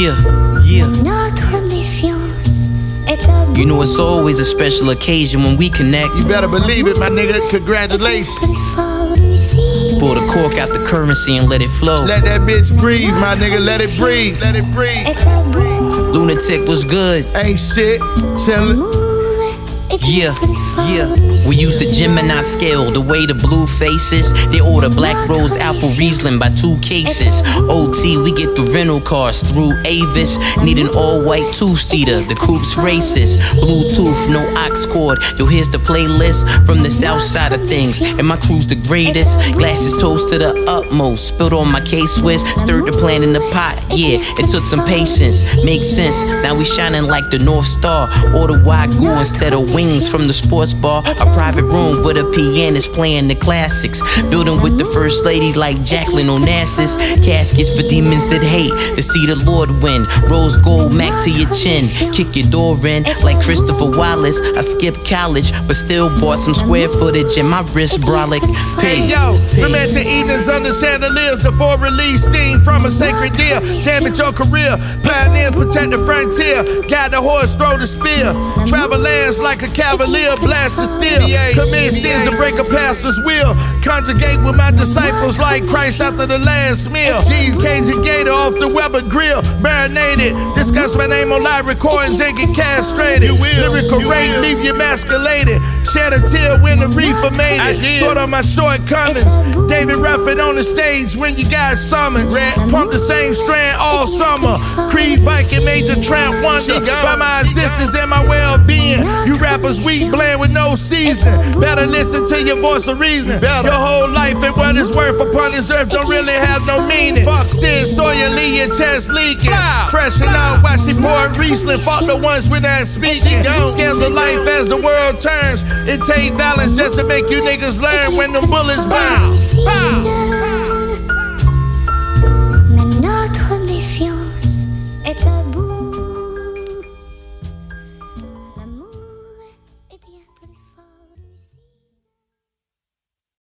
Yeah. Notre méfiance est à bout. You know it's always a special occasion when we connect. You better believe it, my nigga. Congratulations. Pull the cork out the currency and let it flow. Let that bitch breathe, my nigga. Let it breathe. Let it breathe. Est à bout. Lunatic was good. Ain't shit. Tell it. Yeah. We use the Gemini scale, the way the blue faces. They order Black Rose Apple Riesling by 2 cases. OT, we get the rental cars through Avis. Need an all-white two-seater, the coupe's racist. Bluetooth, no aux cord. Yo, here's the playlist from the south side of things. And my crew's the greatest. Glasses toast to the utmost. Spilled on my K-Swiss, stirred the plant in the pot. Yeah, it took some patience. Makes sense, now we shining like the North Star. Order Wagyu instead of wings from the sports bar. A private room with a pianist playing the classics. Building with the first lady like Jacqueline Onassis. Caskets for demons that hate to see the Lord win. Rose gold Mac to your chin. Kick your door in like Christopher Wallace. I skipped college but still bought some square footage in my wrist brolic. Hey yo, romantic evenings under chandeliers. The full release steam from a sacred deer. Damage your career. Pioneers protect the frontier. Guide the horse, throw the spear. Travel lands like a cavalier. Blast the steel. Commit sins to break a pastor's will. Conjugate with my disciples like Christ after the last meal. G's Cajun Gator off the Weber grill. Marinated. Discuss my name on live recordings and get castrated. Lyrical rate, leave you emasculated. Shed a tear when the reefer made it. Thought of my shortcomings. David Ruffin on the stage when you got summoned. Pump the same strand all summer. Creed Viking made the tramp wonder by my existence and my well-being. You rappers weak, bland with no seasoning. Better listen to your voice of reasoning. Your whole life and what it's worth upon this earth don't really have no meaning. Fuck Sid, Sawyer, Lee, and Tess leaking. Freshen out while she pouring Riesling. Fuck the ones with that speaking. Scales of life as the world turns. It take balance just to make you niggas learn when the bullets bounce.